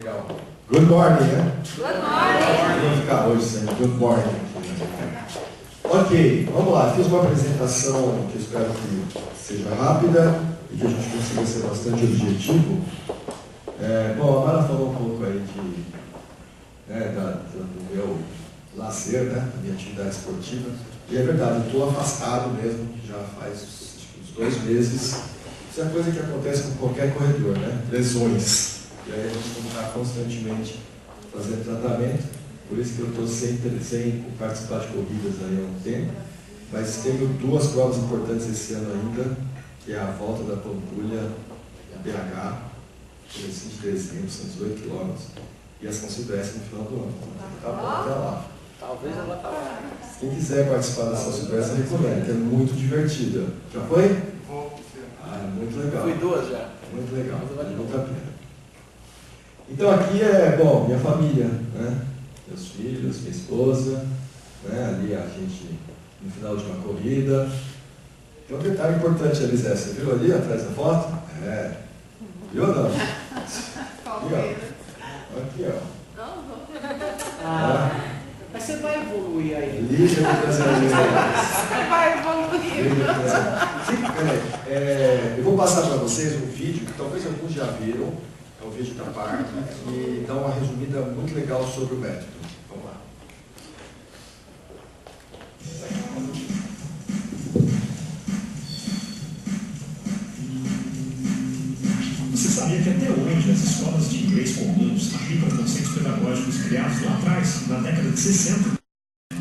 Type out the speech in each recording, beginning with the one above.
Legal. Good morning, né? Good morning. Vamos ficar hoje sem good morning. Ok, vamos lá. Fiz uma apresentação que eu espero que seja rápida e que a gente consiga ser bastante objetivo. Bom, a Mara falou um pouco aí do meu lazer, né? Da minha atividade esportiva. E é verdade, eu estou afastado mesmo, já faz uns 2 meses. Isso é coisa que acontece com qualquer corredor, né? Lesões. E aí a gente tem que estar constantemente fazendo tratamento, por isso que eu estou sem participar de corridas aí há um tempo, mas tenho 2 provas importantes esse ano ainda, que é a volta da Pampulha em BH, dia 5 de dezembro, são 18 quilômetros, e a São Silvestre no final do ano. Então, tá bom até lá. Talvez ela tá lá. Quem quiser participar da São Silvestre, eu recomendo, que é muito divertida. Já foi? Ah, é muito legal. Fui 2 já. Muito legal, vale muito a pena. Então aqui bom, minha família, né? Meus filhos, minha esposa, né? Ali a gente no final de uma corrida. Tem um detalhe importante, Elisé, você viu ali atrás da foto? Viu ou não? Aqui, ó. Aqui, ó. Mas você vai evoluir aí. Lígia vai trazer a Elisé. Vai evoluir. Eu vou passar para vocês um vídeo que talvez alguns já viram. É um vídeo da PARC que dá uma resumida muito legal sobre o método. Vamos lá. Você sabia que até hoje as escolas de inglês comuns aplicam conceitos pedagógicos criados lá atrás, na década de 60?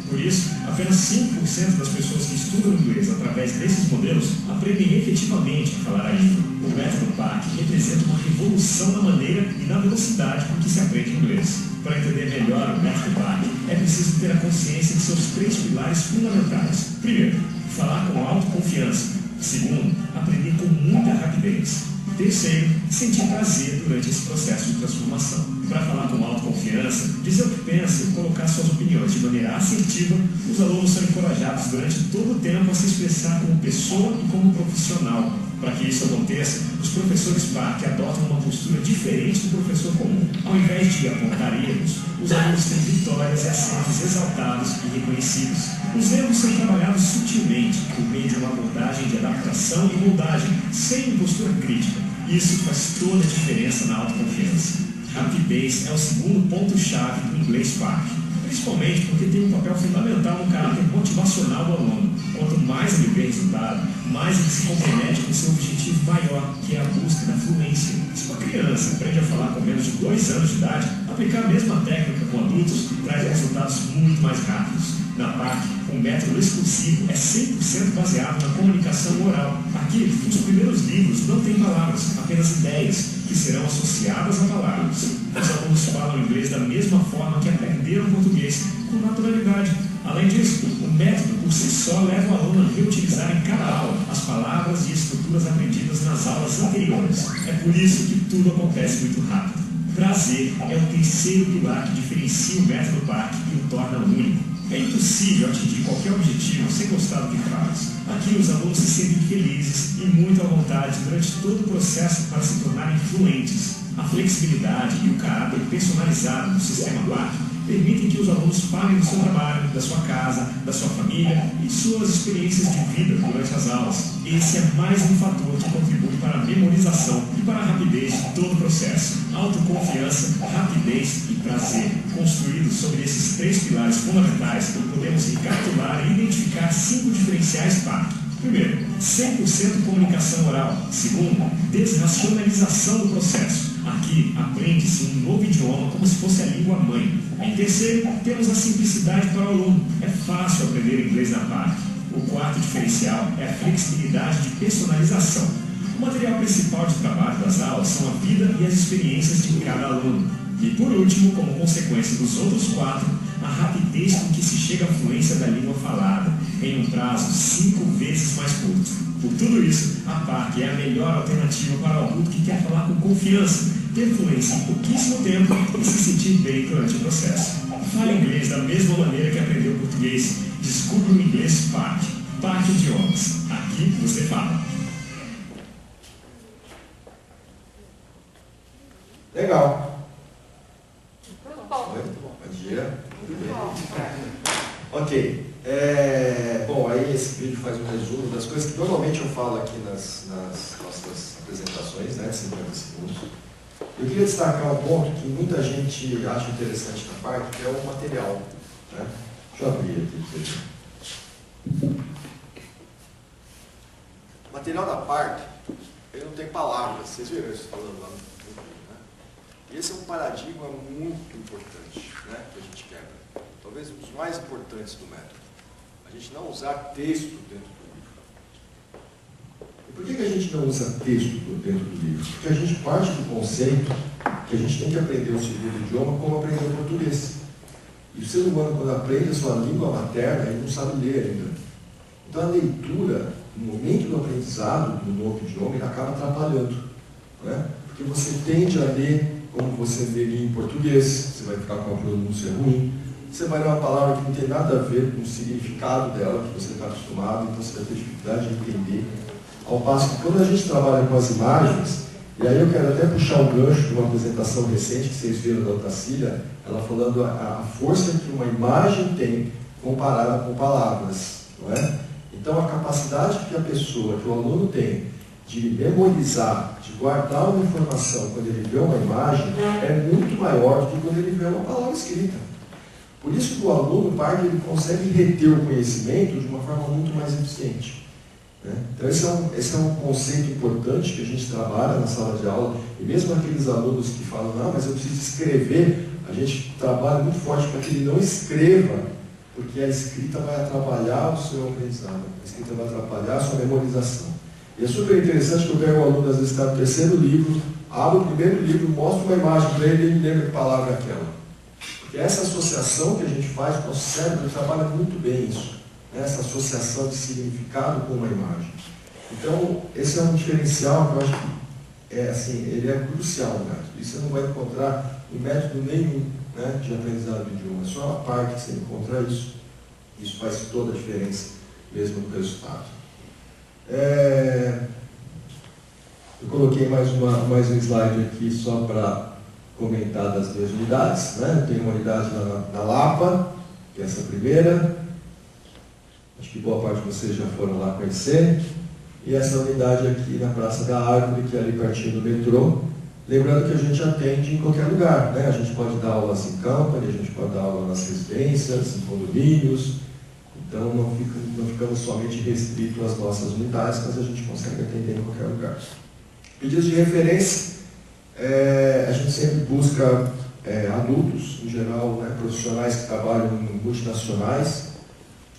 Por isso, apenas 5% das pessoas que estudam inglês através desses modelos aprendem efetivamente a falar a língua. O método PARC representa uma revolução na maneira e na velocidade com que se aprende inglês. Para entender melhor o método PARC, é preciso ter a consciência de seus 3 pilares fundamentais. Primeiro, falar com autoconfiança. Segundo, aprender com muita rapidez. Terceiro, sentir prazer durante esse processo de transformação. Para falar com autoconfiança, dizer o que pensa e colocar suas opiniões de maneira assertiva, os alunos são encorajados durante todo o tempo a se expressar como pessoa e como profissional. Para que isso aconteça, os professores PARC adotam uma postura diferente do professor comum. Ao invés de apontar erros, os alunos têm vitórias e acertos exaltados e reconhecidos. Os erros são trabalhados sutilmente, por meio de uma abordagem de adaptação e moldagem, sem postura crítica. Isso faz toda a diferença na autoconfiança. Rapidez é o segundo ponto-chave do inglês PARC, principalmente porque tem um papel fundamental no caráter motivacional do aluno. Quanto mais ele vê resultado, mais ele se compromete com seu objetivo maior, que é a busca da fluência. Se uma criança aprende a falar com menos de 2 anos de idade, aplicar a mesma técnica com adultos traz resultados muito mais rápidos. Na PARC, o método exclusivo é 100% baseado na comunicação oral. Aqui, os primeiros livros não têm palavras, apenas ideias, que serão associadas a palavras. Os alunos falam inglês da mesma forma que aprenderam português, com naturalidade. Além disso, o método por si só leva o aluno a reutilizar em cada aula as palavras e estruturas aprendidas nas aulas anteriores. É por isso que tudo acontece muito rápido. Prazer é o terceiro pilar que diferencia o método PARC e o torna único. É impossível atingir qualquer objetivo sem gostar do que faz. Aqui os alunos se sentem felizes e muito à vontade durante todo o processo para se tornarem fluentes. A flexibilidade e o caráter personalizado do sistema PARC permitem que os alunos falem do seu trabalho, da sua casa, da sua família e de suas experiências de vida durante as aulas. Esse é mais um fator que contribui para a memorização e para a rapidez de todo o processo. Autoconfiança, rapidez e prazer. Construídos sobre esses 3 pilares fundamentais, podemos recapitular e identificar 5 diferenciais PARC. Primeiro, 100% comunicação oral. Segundo, desracionalização do processo. Aqui, aprende-se um novo idioma como se fosse a língua mãe. Em terceiro, temos a simplicidade para o aluno. É fácil aprender inglês na PARC. O quarto diferencial é a flexibilidade de personalização. O material principal de trabalho das aulas são a vida e as experiências de cada aluno. E por último, como consequência dos outros 4, a rapidez com que se chega à fluência da língua falada, em um prazo 5 vezes mais curto. Por tudo isso, a PARC é a melhor alternativa para o adulto que quer falar com confiança, ter fluência em pouquíssimo tempo e se sentir bem durante o processo. Fale inglês da mesma maneira que aprendeu português. Descubra o inglês PARC. PARC Idiomas. Aqui você fala. Legal. dia. Ok. Bom, aí esse vídeo faz um resumo das coisas que normalmente eu falo aqui nas nossas apresentações, né, de 50 segundos. Eu queria destacar um ponto que muita gente acha interessante na parte, que é o material. Né? Deixa eu abrir aqui para vocês. O material da parte, ele não tem palavras, vocês viram isso falando lá no vídeo, né? E esse é um paradigma muito importante, né, que a gente quebra. Talvez um dos mais importantes do método. A gente não usar texto dentro do livro. E por que a gente não usa texto dentro do livro? Porque a gente parte do conceito que a gente tem que aprender o segundo idioma como aprender o português. E o ser humano, quando aprende a sua língua materna, ele não sabe ler ainda. Então a leitura, no momento do aprendizado do novo idioma, ele acaba atrapalhando. Né? Porque você tende a ler como você leria em português, você vai ficar com uma pronúncia ruim. Você vai ler uma palavra que não tem nada a ver com o significado dela, que você está acostumado, então você vai ter dificuldade de entender. Ao passo que quando a gente trabalha com as imagens, e aí eu quero até puxar o gancho de uma apresentação recente que vocês viram da Otacília, ela falando a força que uma imagem tem comparada com palavras, não é? Então a capacidade que a pessoa, que o aluno tem de memorizar, de guardar uma informação quando ele vê uma imagem, é muito maior do que quando ele vê uma palavra escrita. Por isso que o aluno, ele consegue reter o conhecimento de uma forma muito mais eficiente. Né? Então esse é um conceito importante que a gente trabalha na sala de aula, e mesmo aqueles alunos que falam, não, mas eu preciso escrever, a gente trabalha muito forte para que ele não escreva, porque a escrita vai atrapalhar o seu aprendizado, a escrita vai atrapalhar a sua memorização. E é super interessante que eu pego o aluno, às vezes está no terceiro livro, abro o primeiro livro, mostro uma imagem para ele e ele lembra que palavra é aquela. Porque essa associação que a gente faz com o nosso cérebro trabalha muito bem isso, né? Essa associação de significado com uma imagem. Então, esse é um diferencial que eu acho que ele é crucial no método. E você não vai encontrar em método nenhum, né, de aprendizado do idioma. É só a parte que você encontra isso. Isso faz toda a diferença, mesmo no resultado. Eu coloquei mais um slide aqui só para comentar das minhas unidades, né? Eu tenho uma unidade na Lapa, que é essa primeira, acho que boa parte de vocês já foram lá conhecer, e essa unidade aqui na Praça da Árvore, que é ali pertinho do metrô, lembrando que a gente atende em qualquer lugar, né? A gente pode dar aulas em company, a gente pode dar aula nas residências, em condomínios, então não ficamos somente restritos às nossas unidades, mas a gente consegue atender em qualquer lugar. Pedidos de referência. A gente sempre busca adultos, em geral, né, profissionais que trabalham em multinacionais,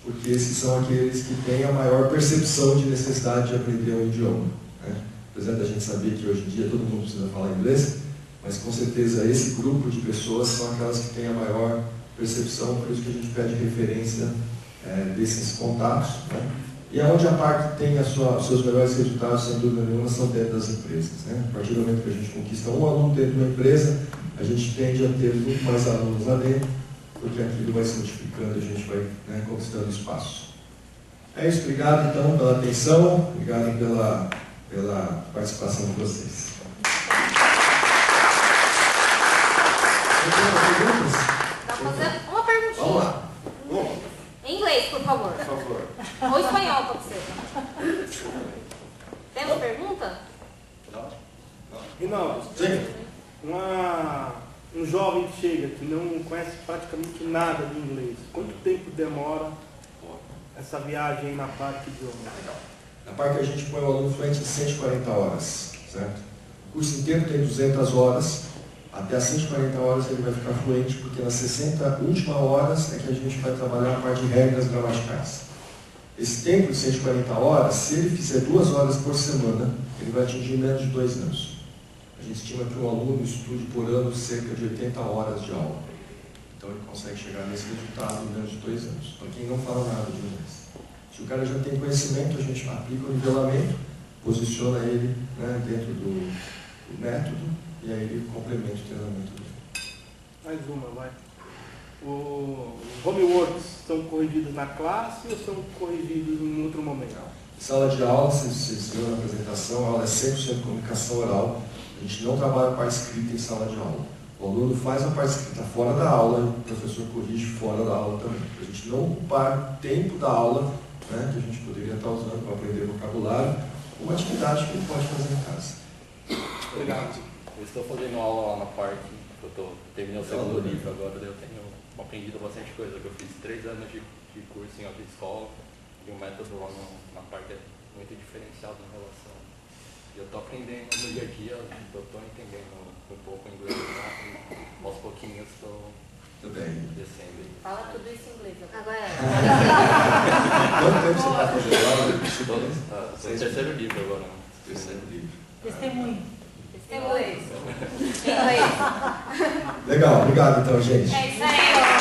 porque esses são aqueles que têm a maior percepção de necessidade de aprender um idioma. Né? Apesar da gente saber que hoje em dia todo mundo precisa falar inglês, mas com certeza esse grupo de pessoas são aquelas que têm a maior percepção, por isso que a gente pede referência desses contatos. Né? E aonde a PARC tem os seus melhores resultados, sem dúvida nenhuma, são dentro das empresas. Né? A partir do momento que a gente conquista um aluno dentro de uma empresa, a gente tende a ter muito mais alunos lá dentro, porque aquilo vai se multiplicando e a gente vai, né, conquistando espaço. É isso, obrigado então pela atenção, obrigado pela participação de vocês. Tá fazendo uma perguntinha. Vamos lá. Em inglês, por favor. Por favor. Ou espanhol, pode ser. Temos pergunta? Rinaldo, Sim. um jovem que chega, que não conhece praticamente nada de inglês, quanto tempo demora essa viagem na parte de idioma? Na parte a gente põe o aluno fluente em 140 horas, certo? O curso inteiro tem 200 horas, até as 140 horas ele vai ficar fluente, porque nas 60 últimas horas é que a gente vai trabalhar a parte de regras gramaticais. Esse tempo de 140 horas, se ele fizer 2 horas por semana, ele vai atingir menos de 2 anos. A gente estima que um aluno estude por ano cerca de 80 horas de aula. Então ele consegue chegar nesse resultado em menos de 2 anos, para quem não fala nada de inglês. Se o cara já tem conhecimento, a gente aplica o nivelamento, posiciona ele, né, dentro do método, e aí ele complementa o treinamento dele. Mais uma, vai. Os homeworks são corrigidos na classe ou são corrigidos em outro momento? Em sala de aula, vocês viram na apresentação, a aula é 100% comunicação oral. A gente não trabalha com a escrita em sala de aula. O aluno faz a parte escrita fora da aula, o professor corrige fora da aula também. Para a gente não ocupar tempo da aula, né, que a gente poderia estar usando para aprender vocabulário, uma atividade que ele pode fazer em casa. Obrigado. Eu estou fazendo aula lá na parte, terminei o segundo livro agora, eu tenho aprendido bastante coisa, que eu fiz 3 anos de curso em autoescola e o método lá na parte é muito diferenciado em relação. Eu estou aprendendo no dia a dia, eu estou entendendo um pouco inglês, e aos pouquinhos estou descendo. Fala tudo isso em inglês. Agora Quanto tempo você está fazendo aula? Estou no terceiro livro agora. Terceiro livro. Testemunho. Inglês. Legal, obrigado então, gente. É isso aí.